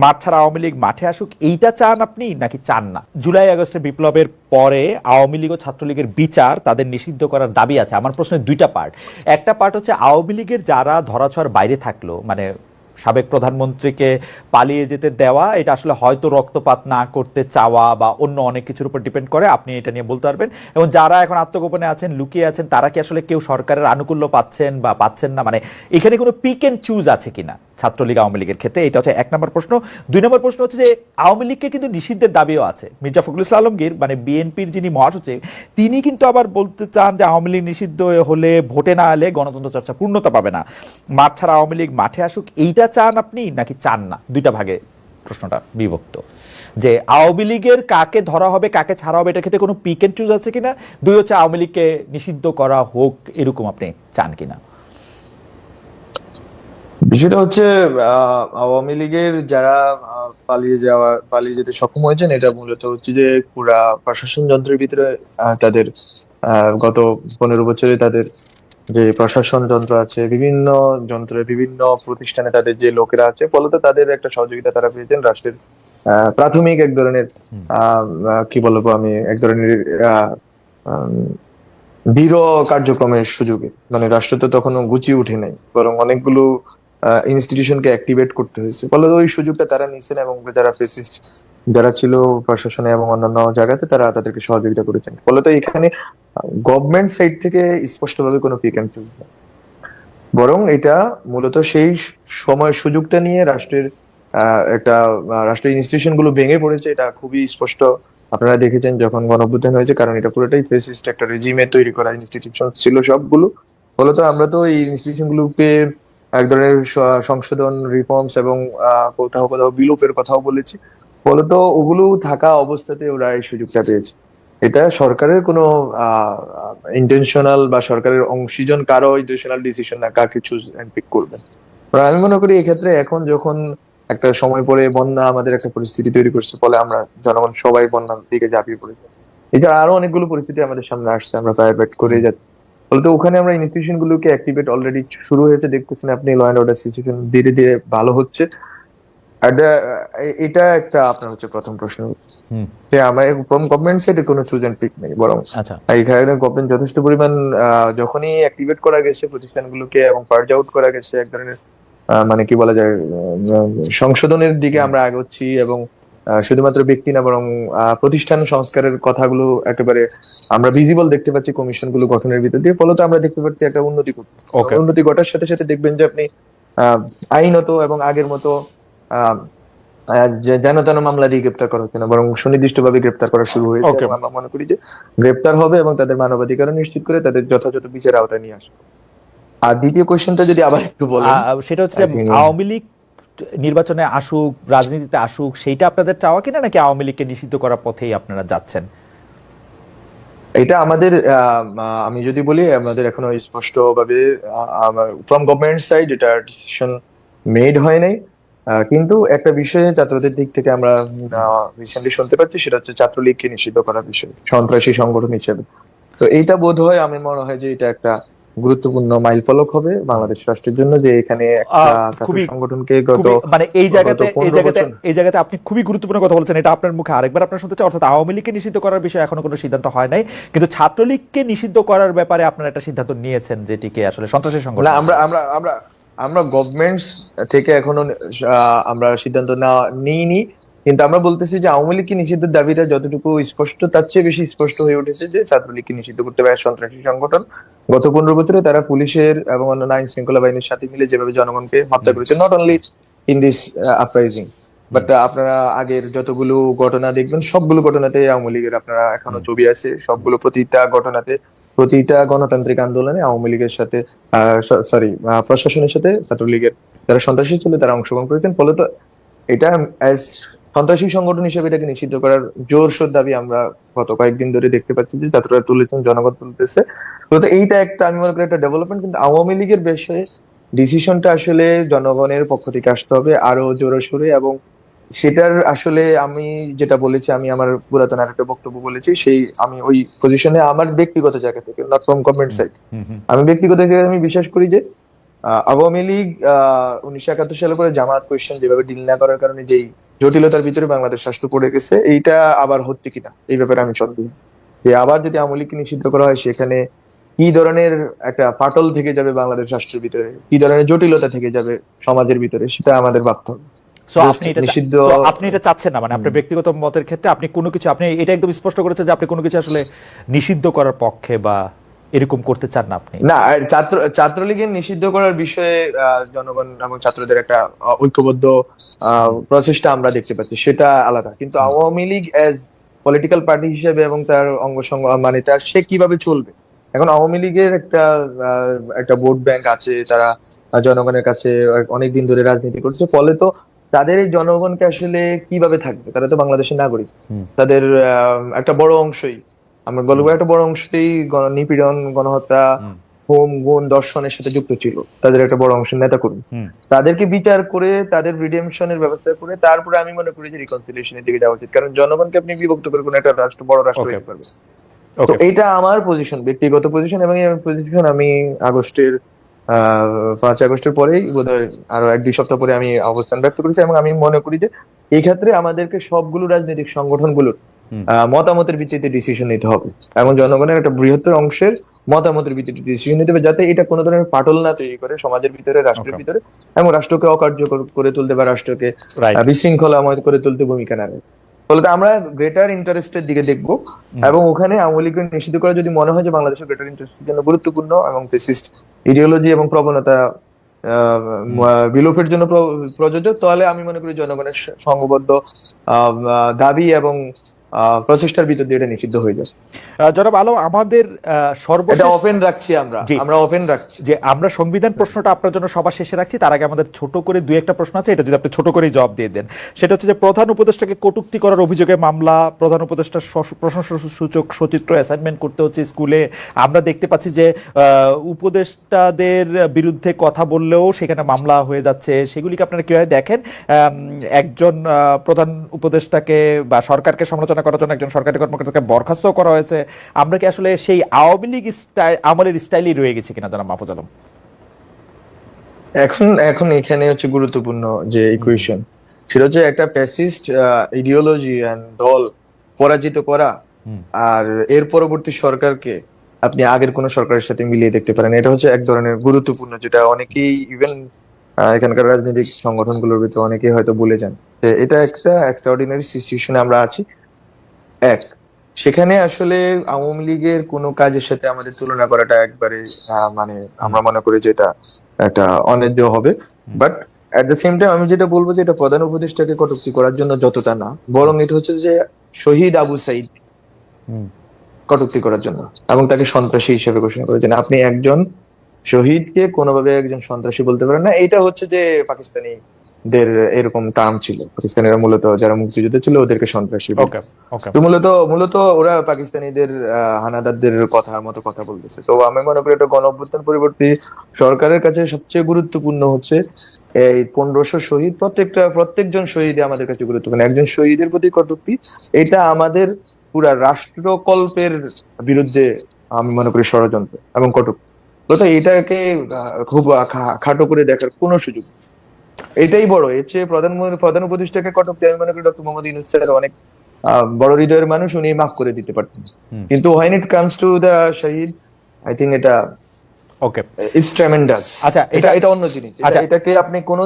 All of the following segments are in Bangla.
মাঠ ছাড়া আওয়ামী লীগ মাঠে আসুক, এইটা চান আপনি নাকি চান না? জুলাই আগস্টের বিপ্লবের পরে আওয়ামী লীগ ও ছাত্রলীগের বিচার, তাদের নিষিদ্ধ করার দাবি আছে। আমার প্রশ্নের দুইটা পার্ট। একটা পার্ট হচ্ছে আওয়ামী লীগের যারা ধরাছোঁয়ার বাইরে থাকলো, মানে সাবেক প্রধানমন্ত্রীকে পালিয়ে যেতে দেওয়া, এটা আসলে হয়তো রক্তপাত না করতে চাওয়া বা অন্য অনেক কিছুর উপর ডিপেন্ড করে, আপনি এটা নিয়ে বলতে পারবেন। এবং যারা এখন আত্মগোপনে আছেন, লুকিয়ে আছেন, তারা কি আসলে কেউ সরকারের আনুকূল্য পাচ্ছেন বা পাচ্ছেন না, মানে এখানে কোনো পিক এন্ড চুজ আছে কিনা ছাত্রলীগ আওয়ামী লীগের ক্ষেত্রে? এটা হচ্ছে এক নম্বর প্রশ্ন। দুই নম্বর প্রশ্ন হচ্ছে যে আওয়ামী লীগকে কিন্তু নিষিদ্ধের দাবিও আছে। মির্জা ফখরুল ইসলাম আলমগীর, মানে বিএনপির যিনি মহাসচিব, তিনি কিন্তু আবার বলতে চান যে আওয়ামী লীগ নিষিদ্ধ হলে, ভোটে না এলে গণতন্ত্র চর্চা পূর্ণতা পাবে না, মাঠ ছাড়া আওয়ামী লীগ মাঠে আসুক। এইটা চান আপনি নাকি চান না? দুইটা ভাগে প্রশ্নটা বিভক্ত, যে আওয়ামী লীগের কাকে ধরা হবে কাকে ছাড়া হবে এটার ক্ষেত্রে কোনো পিক এন্ড চুজ আছে কিনা। দুই হচ্ছে আওয়ামী লীগকে নিষিদ্ধ করা হোক, এরকম আপনি চান কিনা? বিষয়টা হচ্ছে আওয়ামী লীগের যারা পালিয়ে যেতে সক্ষম হয়েছেন, এটা মূলত হচ্ছে যে পুরা প্রশাসন যন্ত্রের ভিতরে তাদের গত 15 বছরে তাদের যে প্রশাসন যন্ত্র আছে, বিভিন্ন যন্ত্রে বিভিন্ন প্রতিষ্ঠানে তাদের যে লোকেরা আছে, ফলত তাদের একটা সহযোগিতা তারা পেয়েছেন রাষ্ট্রের প্রাথমিক এক ধরনের কি বলবো আমি, এক ধরনের আহ আম, দৃঢ় কার্যক্রমের সুযোগে। মানে রাষ্ট্র তো তখনও গুছিয়ে উঠে নাই, বরং অনেকগুলো ইনস্টিটিউশনকে অ্যাক্টিভেট করতে হয়েছে। ফলে ওই সুযোগটা তারা নিয়েছেন এবং যারা ফেসিস্ট যারা ছিল প্রশাসনে এবং অন্যান্য জায়গাতে, তারা তাদেরকে সহযোগিতা করেছেন। ফলত এখানে গভর্নমেন্ট সাইড থেকে স্পষ্টভাবে কোনো পিক অ্যান্ড চুজ নেই, বরং এটা মূলত সেই সময় সুযোগটা নিয়ে রাষ্ট্রের একটা রাষ্ট্রের ইনস্টিটিউশন গুলো ভেঙে পড়েছে। এটা খুবই স্পষ্ট, আপনারা দেখেছেন যখন গণঅভ্যুত্থান হয়েছে, কারণ এটা পুরোটাই ফেসিস্ট একটা রেজিমে তৈরি করা ইনস্টিটিউশন ছিল সবগুলো। ফলত আমরা তো এই ইনস্টিটিউশন গুলোকে এক ধরনের সংশোধন, রিফর্মস এবং কোথাও কোথাও বিলোপের কথাও বলেছি। ফলত ওগুলো থাকা অবস্থাতে ওরা এই সুযোগটা পেয়েছে। এটা সরকারের কোনো ইন্টেনশনাল বা সরকারের অংশীজন কারো ইন্টেনশনাল ডিসিশন না, কাকে চুজ এন্ড পিক করবেন। আমি মনে করি এক্ষেত্রে এখন যখন একটা সময় পরে বন্যা আমাদের একটা পরিস্থিতি তৈরি করছে, ফলে আমরা জনগণ সবাই বন্যার দিকে ঝাঁপিয়ে পড়েছে। এটা আরো অনেকগুলো পরিস্থিতি আমাদের সামনে আসছে, আমরা প্রাইভেট করে যাচ্ছি। ফলে ওখানে আমরা ইনস্টিটিউশন গুলোকে অ্যাক্টিভেট অলরেডি শুরু হয়েছে, দেখতেছেন আপনি ল অ্যান্ড অর্ডার সিচুয়েশন ধীরে ধীরে ভালো হচ্ছে। আর এটা একটা আপনার হচ্ছে প্রথম প্রশ্ন, যে আমার গভর্নমেন্ট সাইডে কোনো চুজ এন্ড পিক নেই, বরং আচ্ছা, এখানে গভর্নমেন্ট যথেষ্ট পরিমাণ যখনই অ্যাক্টিভেট করা গেছে প্রতিষ্ঠানগুলোকে এবং পার্জ আউট করা গেছে, এক ধরনের মানে কি বলা যায়, সংশোধনের দিকে আমরা আগাচ্ছি। এবং শুধুমাত্র ব্যক্তি না, বরং প্রতিষ্ঠান সংস্কারের কথাগুলো একেবারে আমরা ভিজিবল দেখতে পাচ্ছি কমিশন গুলো গঠনের ভিতর দিয়ে। ফলত আমরা দেখতে পাচ্ছি একটা উন্নতি করছে। ওকে। উন্নতি ঘটার সাথে সাথে দেখবেন যে আপনি আইনত এবং আগের মতো আহ যেন তেন মামলা দিয়ে গ্রেপ্তার করা হচ্ছে না, বরং সুনির্দিষ্টভাবে গ্রেপ্তার করা শুরু হয়েছে। ওকে, এবং আমরা মনে করি যে গ্রেপ্তার হবে এবং তাদের মানবাধিকার নিশ্চিত করে তাদের যথাযথ বিচারের আওতায় নিয়ে আসবে। আর দ্বিতীয় কোয়েশ্চেনটা যদি আবার একটু বলেন। সেটা হচ্ছে যে আওয়ামী লীগ নির্বাচনে আসুক, রাজনীতিতে আসুক, সেইটা আপনাদের চাওয়া কিনা, নাকি আওয়ামী লীগকে নিষিদ্ধ করার পথেই আপনারা যাচ্ছেন? এটা আমাদের আমি যদি বলি, আমাদের এখনো স্পষ্ট ভাবে ফ্রম গভর্নমেন্ট সাইড এটা ডিসিশন মেড হয় নাই। কিন্তু একটা বিষয়ে ছাত্রদের দিক থেকে আমরা রিসেন্টলি শুনতে পাচ্ছি, সেটা হচ্ছে ছাত্রলীগকে নিষিদ্ধ করার বিষয় সন্ত্রাসী সংগঠন হিসেবে। তো এইটা বোধ হয়, আমার মনে হয় যে এটা একটা গুরুত্বপূর্ণ মাইলফলক হবে বাংলাদেশ রাষ্ট্রের জন্য, যে এখানে একটা ছাত্র খুবই সংগঠনকে গত মানে এই গত জায়গাতে 15 বছর। এই জায়গাতে আপনি খুবই গুরুত্বপূর্ণ কথা বলছেন। এটা আপনার মুখে আরেকবার আপনার শুনতে চাই। অর্থাৎ আওয়ামী লীগকে নিষিদ্ধ করার বিষয়ে এখনো কোনো সিদ্ধান্ত হয় নাই, কিন্তু ছাত্রলীগকে নিষিদ্ধ করার ব্যাপারে আপনারা একটা সিদ্ধান্ত নিয়েছেন, যেটিকে আসলে সন্ত্রাসী না, সংগঠন। আমরা আমরা আমরা আমরা গভর্নমেন্টস থেকে এখনো আমরা সিদ্ধান্ত নিইনি। কিন্তু আমরা বলতেছি যে আওয়ামী লীগকে নিষিদ্ধের দাবিটা যতটুকু স্পষ্ট, তার চেয়ে বেশি স্পষ্ট হয়ে উঠেছে যে ছাত্রলীগকে নিষিদ্ধ করতে পারে সন্ত্রাসী সংগঠন। গত 15 বছরে তারা পুলিশের এবং অন্যান্য আইন শৃঙ্খলা বাহিনীর সাথে মিলে যেভাবে জনগণকে হত্যা করেছে, not only in this uprising, but আপনারা আগের যতগুলো ঘটনা দেখবেন, সবগুলো ঘটনাতে আওয়ামী লীগের আপনারা এখনো ছবি আছে। সবগুলো প্রতিটা ঘটনাতে, প্রতিটা গণতান্ত্রিক আন্দোলনে আওয়ামী লীগের সাথে সরি প্রশাসনের সাথে ছাত্রলীগের যারা সন্ত্রাসী ছিল তারা অংশগ্রহণ করেছেন। ফলে তো এটা অ্যাজ সন্ত্রাসী সংগঠন হিসেবে এটাকে নিষিদ্ধ করার জোরসোর দাবি আমরা গত কয়েকদিন ধরে দেখতে পাচ্ছি যে ছাত্ররা তুলেছেন, জনগণ তুলতেছে। তো এইটা একটা, আমি মনে করি একটা ডেভেলপমেন্ট। কিন্তু আওয়ামী লীগের বিষয়ে ডিসিশনটা আসলে জনগণের পক্ষ থেকে আসতে হবে আরো জোরে সোরে। এবং সেটার আসলে আমি যেটা বলেছি, আমি আমার পুরাতন আরেকটা বক্তব্য বলেছি, সেই আমি ওই পজিশনে আমার ব্যক্তিগত জায়গা থেকে, নট ফ্রম গভর্নমেন্ট সাইড, আমি ব্যক্তিগত জায়গায় আমি বিশ্বাস করি যে আওয়ামী লীগ 1971 সালে পরে জামাত কোয়েশ্চেন যেভাবে ডিল না করার কারণে যেই জটিলতার ভিতরে বাংলাদেশ রাষ্ট্র পড়ে গেছে, এইটা আবার হচ্ছে কিনা এই ব্যাপারে আমি সন্দেহ। যে আবার যদি আওয়ামী লীগকে নিষিদ্ধ করা হয়, সেখানে কি ধরনের একটা ফাটল থেকে যাবে বাংলাদেশ রাষ্ট্রের ভিতরে, কি ধরনের জটিলতা থেকে যাবে সমাজের ভিতরে, সেটা আমাদের ভাবতে হবে। সো Just নিষিদ্ধ আপনি এটা চাচ্ছেন না, মানে আপনার ব্যক্তিগত মতের ক্ষেত্রে আপনি কোনো কিছু, আপনি এটা একদম স্পষ্ট করেছেন যে আপনি কোনো কিছু আসলে নিষিদ্ধ করার পক্ষে বা এরকম করতে চান না আপনি। না, আর ছাত্রলীগের নিষিদ্ধ করার বিষয়ে জনগণ এবং ছাত্রদের একটা ঐক্যবদ্ধ প্রচেষ্টা আমরা দেখতে পাচ্ছি, সেটা আলাদা। কিন্তু Awami League as political party হিসেবে এবং তার অঙ্গ মানে তার সে কিভাবে চলবে, এখন আওয়ামী লীগের একটা ভোট ব্যাংক আছে, তারা জনগণের কাছে অনেকদিন ধরে রাজনীতি করছে, ফলে তো তাদের এই জনগণকে আসলে কিভাবে থাকবে, তারা তো বাংলাদেশের নাগরিক। তাদের একটা বড় অংশই, আমরা বলবো একটা বড় অংশই নিপীড়ন, গণহত্যা, হোম গুণ দর্শনের সাথে যুক্ত ছিল। তাদের একটা বড় অংশের নেতা কর্মী, তাদেরকে বিচার করে তাদের রিডেমশনের ব্যবস্থা করে তারপরে আমি মনে করি যে রিকনসিলিয়েশনের দিকে যাওয়া উচিত। কারণ জনগণকে আপনি বিভক্ত করে কোনো একটা রাষ্ট্র, বড় রাষ্ট্র হতে পারবে। তো এইটা আমার পজিশন, ব্যক্তিগত পজিশন, এবং এই পজিশন আমি আগস্টের 5 আগস্টের পরেই বোধহয় আরো 1-2 সপ্তাহ পরে আমি অবস্থান ব্যক্ত করেছি। এবং আমি মনে করি যে এই ক্ষেত্রে আমাদেরকে সবগুলো রাজনৈতিক সংগঠনগুলোর মতামতের ভিত্তিতে ডিসিশন নিতে হবে, এবং জনগণের একটা বৃহত্তর অংশের মতামতের ভিত্তিতে ডিসিশন নিতে হবে, যাতে এটা কোনো ধরনের ফাটল না তৈরি করে সমাজের ভিতরে, রাষ্ট্রের ভিতরে, এবং রাষ্ট্রকে অকার্যকর করে তুলতে বা রাষ্ট্রকে বিশৃঙ্খলাময় করে তুলতে ভূমিকা নেবে। ফলে আমরা গ্রেটার ইন্টারেস্টের দিকে দেখবো, এবং ওখানে আওয়ামী লীগকে নিষিদ্ধ করা যদি মনে হয় যে বাংলাদেশের গ্রেটার ইন্টারেস্টের জন্য গুরুত্বপূর্ণ এবং ফেসিস্ট ইডিওলজি এবং প্রবণতা বিলোপের জন্য প্রযোজ্য, তাহলে আমি মনে করি জনগণের সংঘবদ্ধ দাবি এবং প্রচেষ্টার ভিতর দিয়ে এটা নিষিদ্ধ হয়ে যাবে। জনাব আলম, আমাদের এটা ওপেন রাখছি, আমরা ওপেন রাখছি যে আমরা সংবিধান প্রশ্নটা আপনার জন্য সবার শেষে রাখছি। তার আগে আমাদের ছোট করে 2-1টা প্রশ্ন আছে, এটা যদি আপনি ছোট করেই জবাব দিয়ে দেন। সেটা হচ্ছে যে প্রধান উপদেষ্টাকে কটূক্তি করার অভিযোগে মামলা, প্রধান উপদেষ্টার প্রশংসাসূচক সচিত্র অ্যাসাইনমেন্ট করতে হচ্ছে স্কুলে। আমরা দেখতে পাচ্ছি যে উপদেষ্টাদের বিরুদ্ধে কথা বললেও সেখানে মামলা হয়ে যাচ্ছে। সেগুলিকে আপনারা কিভাবে দেখেন? একজন প্রধান উপদেষ্টাকে বা সরকারকে সমালোচনা করার জন্য একজন সরকারি কর্মকর্তাকে বরখাস্ত করা হয়েছে। আমরা কি আসলে সেই আওয়ামী লীগ আমলের স্টাইলই রয়ে গেছে কিনা জনাব মাহফুজ আলম? এখন এখানে হচ্ছে গুরুত্বপূর্ণ যে ইকুয়েশন, সেটা হচ্ছে একটা ফ্যাসিস্ট ইডিওলজি এন্ড দল পরাজিত করা, আর এর পরবর্তী সরকারকে আপনি আগের কোন সরকারের সাথে মিলিয়ে দেখতে পারেন। এটা হচ্ছে এক ধরনের গুরুত্বপূর্ণ, যেটা অনেকেই ইভেন এখানকার রাজনৈতিক সংগঠনগুলোর ভিতরে অনেকেই হয়তো ভুলে যান। এটা একটা এক্সট্রাঅর্ডিনারি সিচুয়েশনে আমরা আছি। সেখানে আসলে আওয়ামী লীগের কোনো কাজের সাথে আমাদের তুলনা করাটা একবারে মানে আমরা মনে করি যে এটা একটা অন্যায্য হবে। But at the same time আমি যেটা বলবো যে এটা প্রধান উপদেষ্টাকে কটূক্তি করার জন্য যতটা না, বরং এটা হচ্ছে যে শহীদ আবু সাইদ কটূক্তি করার জন্য, এবং তাকে সন্ত্রাসী হিসেবে ঘোষণা করার জন্য। আপনি একজন শহীদকে কোনোভাবে একজন সন্ত্রাসী বলতে পারেন না। এটা হচ্ছে যে পাকিস্তানি দের এরকম টার্ম ছিল, পাকিস্তানিরা মূলত যারা মুক্তিযুদ্ধ ছিল ওদেরকে সন্ত্রাসী। তো মূলত ওরা পাকিস্তানিদের হানাদারদের কথার মতো কথা বলতেছে। তো আমি মনে করি এটা গণ-অভ্যুত্থান পরবর্তী সরকারের কাছে সবচেয়ে গুরুত্বপূর্ণ হচ্ছে এই 1500 শহীদ, প্রত্যেকজন শহীদ আমাদের কাছে গুরুত্বপূর্ণ। একজন শহীদের প্রতি কটূক্তি, এটা আমাদের পুরা রাষ্ট্রকল্পের বিরুদ্ধে আমি মনে করি ষড়যন্ত্র এবং কটূক্তি। তো এটাকে খুব খাটো করে দেখার কোনো সুযোগ নেই। এটাই বড়, এর চেয়ে প্রধান উপদেষ্টাকে কটূক্তি আমি মনে করি ডক্টর মোহাম্মদ ইউনূস স্যার অনেক বড় হৃদয়ের মানুষ, উনি মাফ করে দিতে পারতেন। কিন্তু when it comes to the Shahid, I think এটা ইটস ট্রেমেন্ডাস। আচ্ছা, এটা অন্য জিনিস। এটাকে আপনি কোন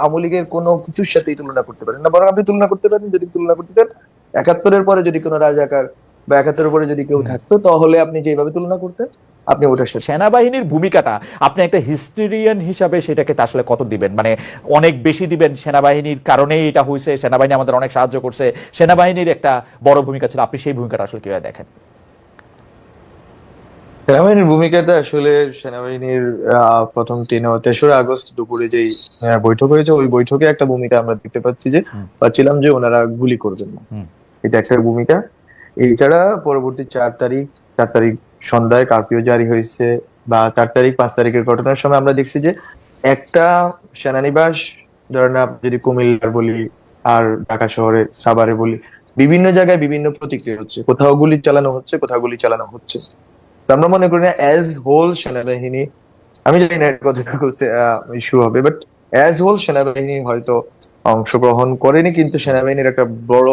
আওয়ামী লীগের কোনো কিছুর সাথেই তুলনা করতে পারেন না, বরং আপনি তুলনা করতে পারেন, যদি তুলনা করতে চান 71-এর পরে যদি কোনো রাজাকার বা 71-এর পরে যদি কেউ থাকতো, তাহলে আপনি যেভাবে তুলনা করতেন আপনি ওটার সাথে। সেনাবাহিনীর ভূমিকাটা আপনি একটা হিস্টোরিয়ান হিসাবে সেটাকে আসলে কত দিবেন? মানে অনেক বেশি দিবেন, সেনাবাহিনীর কারণেই এটা হয়েছে, সেনাবাহিনী আমাদের অনেক সাহায্য করছে, সেনাবাহিনীর একটা বড় ভূমিকা ছিল, আপনি সেই ভূমিকাটা আসলে কিভাবে দেখেন? সেনাবাহিনীর ভূমিকাটা আসলে সেনাবাহিনীর প্রথম 3 আগস্ট দুপুরে যেই বৈঠক হয়েছে, ওই বৈঠকে একটা ভূমিকা আমরা দেখতে পাচ্ছিলাম যে ওনারা গুলি করবেন না, এটা একটা ভূমিকা। এছাড়া পরবর্তী 4 তারিখ সন্ধ্যায় কারফিউ জারি হয়েছে, বা 4 তারিখ 5 তারিখের ঘটনার সময় আমরা দেখছি যে একটা সেনানিবাস, ধরেন যদি কুমিল্লার বলি আর ঢাকা শহরে সাভারে বলি, বিভিন্ন জায়গায় বিভিন্ন প্রতিক্রিয়া হচ্ছে, কোথাও গুলি চালানো হচ্ছে, কোথাও গুলি চালানো হচ্ছে। তো আমরা মনে করি না অ্যাজ হোল সেনাবাহিনী আমি জানি না এটা কতটুকু ইস্যু হবে, বাট অ্যাজ হোল সেনাবাহিনী হয়তো অংশগ্রহণ করেনি, কিন্তু সেনাবাহিনীর একটা বড়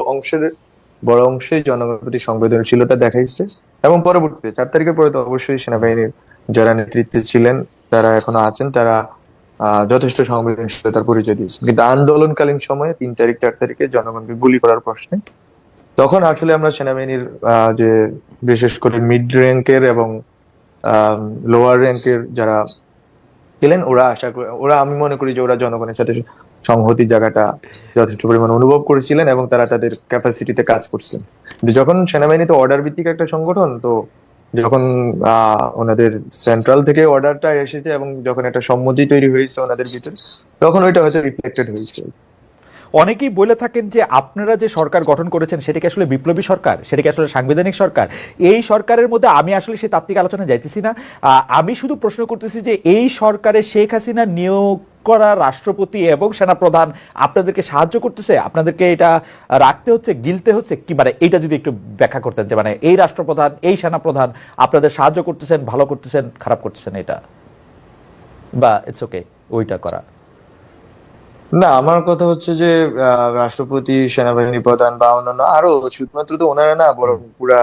অংশে জনগণের প্রতি সংবেদনশীলতা দেখাইছে। এবং পরবর্তীতে 4 তারিখের পরে তো অবশ্যই সেনাবাহিনীর যারা নেতৃত্বে ছিলেন, যারা এখনো আছেন, তারা যথেষ্ট সংবেদনশীলতার পরিচয় দিয়েছে। কিন্তু আন্দোলনকালীন সময়ে 3 তারিখ 4 তারিখে জনগণকে গুলি করার প্রশ্নে তখন আসলে আমরা সেনাবাহিনীর যে বিশেষ করে মিড র্যাঙ্কের এবং লোয়ার র্যাঙ্কের যারা ছিলেন, ওরা আমি মনে করি যে ওরা জনগণের সাথে সংহতির জায়গাটা যথেষ্ট পরিমাণে অনুভব করেছিলেন এবং তারা তাদের ক্যাপাসিটিতে কাজ করছিলেন। কিন্তু যখন সেনাবাহিনী তো অর্ডার ভিত্তিক একটা সংগঠন, তো যখন ওনাদের সেন্ট্রাল থেকে অর্ডারটা এসেছে এবং যখন একটা সম্মতি তৈরি হয়েছে ওনাদের ভিতরে, তখন ওইটা হয়তো রিফ্লেক্টেড হয়েছে। অনেকেই বলে থাকেন যে আপনারা যে সরকার গঠন করেছেন সেটা কি আসলে বিপ্লবী সরকার, সেটা কি আসলে সাংবিধানিক সরকার? এই সরকারের মধ্যে আমি আসলে সেই তাত্ত্বিক আলোচনায় যাইতেছি না। আমি শুধু প্রশ্ন করতেছি যে এই সরকারে শেখ হাসিনা নিয়োগ করা রাষ্ট্রপতি এবং সেনাপ্রধান আপনাদেরকে সাহায্য করতেছে, আপনাদেরকে এটা রাখতে হচ্ছে, গিলতে হচ্ছে কি, মানে এটা যদি একটু ব্যাখ্যা করতেন যে মানে এই রাষ্ট্রপ্রধান এই সেনাপ্রধান আপনাদের সাহায্য করতেছেন, ভালো করতেছেন, খারাপ করতেছেন, এটা বা ইটস ওকে ওইটা করা। না, আমার কথা হচ্ছে যে রাষ্ট্রপতি, সেনাবাহিনী প্রধান বা অন্যান্য আরো শুধুমাত্র তো ওনারা না, বরং পুরা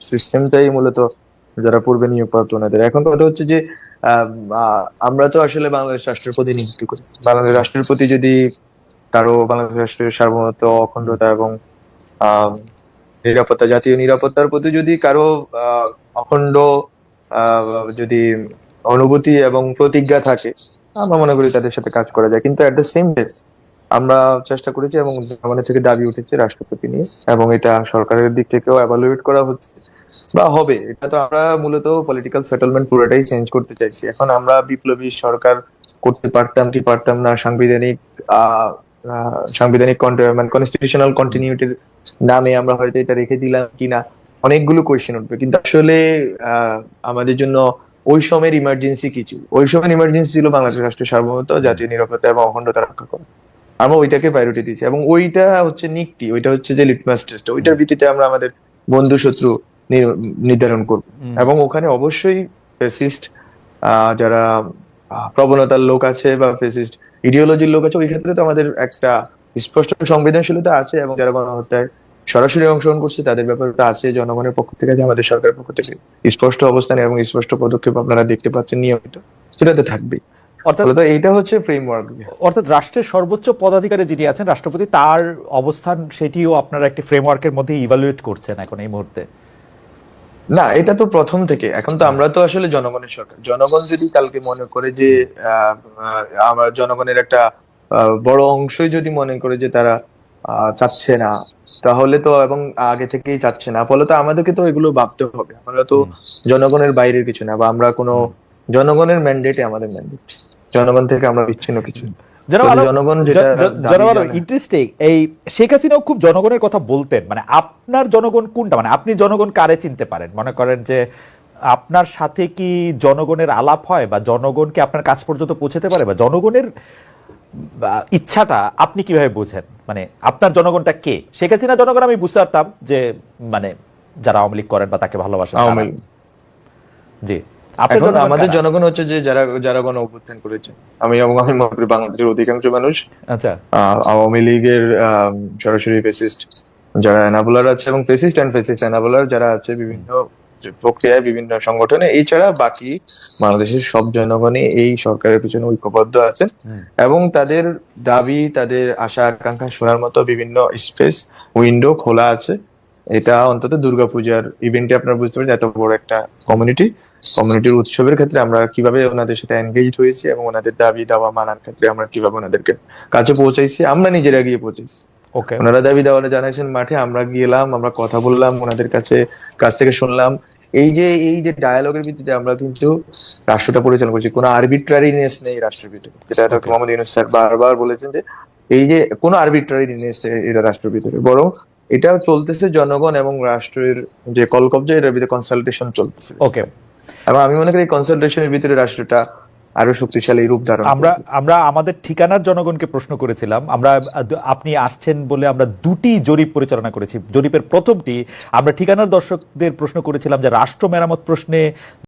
সিস্টেমটাই মূলত যারা পূর্বে নিয়োগপ্রাপ্ত ওনাদের। এখন কথা হচ্ছে যে আমরা তো আসলে বাংলাদেশ রাষ্ট্রের প্রতিনিধিত্ব করি। বাংলাদেশ রাষ্ট্রের প্রতি যদি বাংলাদেশ রাষ্ট্রের সার্বভৌমত্ব, অখণ্ডতা এবং আহ নিরাপত্তা, জাতীয় নিরাপত্তার প্রতি যদি কারো অখণ্ড যদি অনুভূতি এবং প্রতিজ্ঞা থাকে, আমরা মনে করি তাদের সাথে কাজ করা যায়। কিন্তু এট দ্য সেম টাইম আমরা চেষ্টা করেছি এবং জনগণের থেকে দাবি উঠেছে রাষ্ট্রপতি নিয়ে, এবং এটা সরকারের দিক থেকেও এভালুয়েট করা হচ্ছে বা হবে। এটা তো আমরা মূলত পলিটিক্যাল সেটেলমেন্ট পুরোটাই চেঞ্জ করতে চাইছি। এখন আমরা বিপ্লবী সরকার করতে পারতাম কি পারতাম না, সাংবিধানিক মানে কনস্টিটিউশনাল কন্টিনিউটির নামে আমরা হয়তো এটা রেখে দিলাম কিনা, অনেকগুলো কোয়েশ্চেন উঠবে। কিন্তু আসলে আমাদের জন্য ওই সময়ের ইমার্জেন্সি ওই সময়ের ইমার্জেন্সি ছিল বাংলাদেশ রাষ্ট্রের সার্বভৌমত্ব, জাতীয় নিরাপত্তা এবং অখণ্ডতা রক্ষা করা। আমরা ওইটাকে প্রায়োরিটি দিয়েছি এবং ওইটা হচ্ছে ওইটা হচ্ছে যে লিটমাস টেস্ট, ওইটার ভিত্তিতে আমরা আমাদের বন্ধু শত্রু নির্ধারণ করব। এবং ওখানে অবশ্যই ফেসিস্ট যারা প্রবণতার লোক আছে বা ফেসিস্ট ইডিওলজির লোক আছে, ওই ক্ষেত্রে তো আমাদের একটা স্পষ্ট সংবেদনশীলতা আছে, এবং যারা গণহত্যায় সরাসরি অংশগ্রহণ করছে তাদের ব্যাপারটা আছে। জনগণের পক্ষ থেকে যে আমাদের সরকারের পক্ষ থেকে স্পষ্ট অবস্থান এবং স্পষ্ট পদক্ষেপ আপনারা দেখতে পাচ্ছেন নিয়মিত, সেটা তো থাকবেই। অর্থাৎ এইটা হচ্ছে ফ্রেমওয়ার্ক। অর্থাৎ রাষ্ট্রের সর্বোচ্চ পদাধিকারী যিনি আছেন রাষ্ট্রপতি, তার অবস্থান সেটিও আপনারা একটি ফ্রেমওয়ার্কের মধ্যে ইভালুয়েট করছেন এখন এই মুহূর্তে? না, এটা তো প্রথম থেকে। এখন তো আমরা তো আসলে জনগণের সরকার। জনগণ যদি কালকে মনে করে যে আমার জনগণের একটা বড় অংশই যদি মনে করে যে তারা চাচ্ছে না, তাহলে তো, এবং আগে থেকেই চাচ্ছে না, ফলে তো আমাদেরকে তো এগুলো ভাবতে হবে। আমরা তো জনগণের বাইরের কিছু না, বা আমরা কোনো জনগণের ম্যান্ডেটে আমাদের ম্যান্ডেট, জনগণ থেকে আমরা বিচ্ছিন্ন কিছু। জনগণ যেটা ইন্টারেস্টিং, এই শেখ হাসিনাও খুব জনগণের কথা বলতেন। মানে আপনার জনগণ কোনটা, মানে আপনি জনগণ কারে চিনতে পারেন? মনে করেন যে আপনার সাথে কি জনগণের আলাপ হয়, বা জনগণকে আপনার কাছ পর্যন্ত পৌঁছাতে পারে, বা জনগণের ইচ্ছাটা আপনি কিভাবে বোঝেন? মানে আপনার জনগণটা কে? শেখ হাসিনা জনগণ আমি বুঝতে পারতাম যে মানে যারা আওয়ামী লীগ করেন বা তাকে ভালোবাসেন। জি, এখন আমাদের জনগণ হচ্ছে যে যারা যারা গণ অভ্যুত্থান করেছে। আমি মনে করি বাংলাদেশের অধিকাংশ মানুষ আচ্ছা আওয়ামী লীগের সরাসরি ফেসিস্ট যারা এনাবলার আছে, এবং ফেসিস্ট এন্ড ফেসিস্ট এনাবলার যারা আছে বিভিন্ন প্রক্রিয়ায়, বিভিন্ন সংগঠনে, এছাড়া বাকি বাংলাদেশের সব জনগণই এই সরকারের পিছনে ঐক্যবদ্ধ আছেন, এবং তাদের দাবি, তাদের আশা আকাঙ্ক্ষা শোনার মতো বিভিন্ন স্পেস, উইন্ডো খোলা আছে। এটা অন্তত দুর্গাপূজার ইভেন্টে আপনারা বুঝতে পারেন এত বড় একটা কমিউনিটির উৎসবের ক্ষেত্রে আমরা কিভাবে ওনাদের সাথে এনগেজ হয়েছি, এবং ওনাদের দাবি দাওয়া মানার ক্ষেত্রে আমরা কিভাবে ওনাদেরকে কাছে পৌঁছাইছি। আমরা নিজেরা গিয়ে পৌঁছাইছি, ওনারা দাবি দাওয়া জানাইছেন মাঠে, আমরা গেলাম, আমরা কথা বললাম, ওনাদের কাছ থেকে শুনলাম। এই যে ডায়ালগের ভিত্তিতে আমরা কিন্তু রাষ্ট্রটা পরিচালনা করছি। কোনো আরবিট্রারিনেস নেই রাষ্ট্রের ভিতরে, যেটা ডক্টর মোহাম্মদ ইউনূস স্যার বারবার বলেছেন যে এই যে কোনো আরবিট্রারিনেস এটা রাষ্ট্রের ভিতরে, বরং এটা চলতেছে জনগণ এবং রাষ্ট্রের যে কলকব্জা, এটার ভিতরে কনসালটেশন চলতেছে। এবং আমি মনে করি কনসালটেশনের ভিতরে রাষ্ট্রটা আরো শক্তিশালী রূপ ধারণ। আমরা আমাদের ঠিকানার জনগণকে প্রশ্ন করেছিলাম। আপনি আসছেন বলে আমরা 2টি জরিপ পরিচালনা করেছি। জরিপের প্রথমটি আমরা ঠিকানার দর্শকদের প্রশ্ন করেছিলাম যে রাষ্ট্র মেরামত প্রশ্নে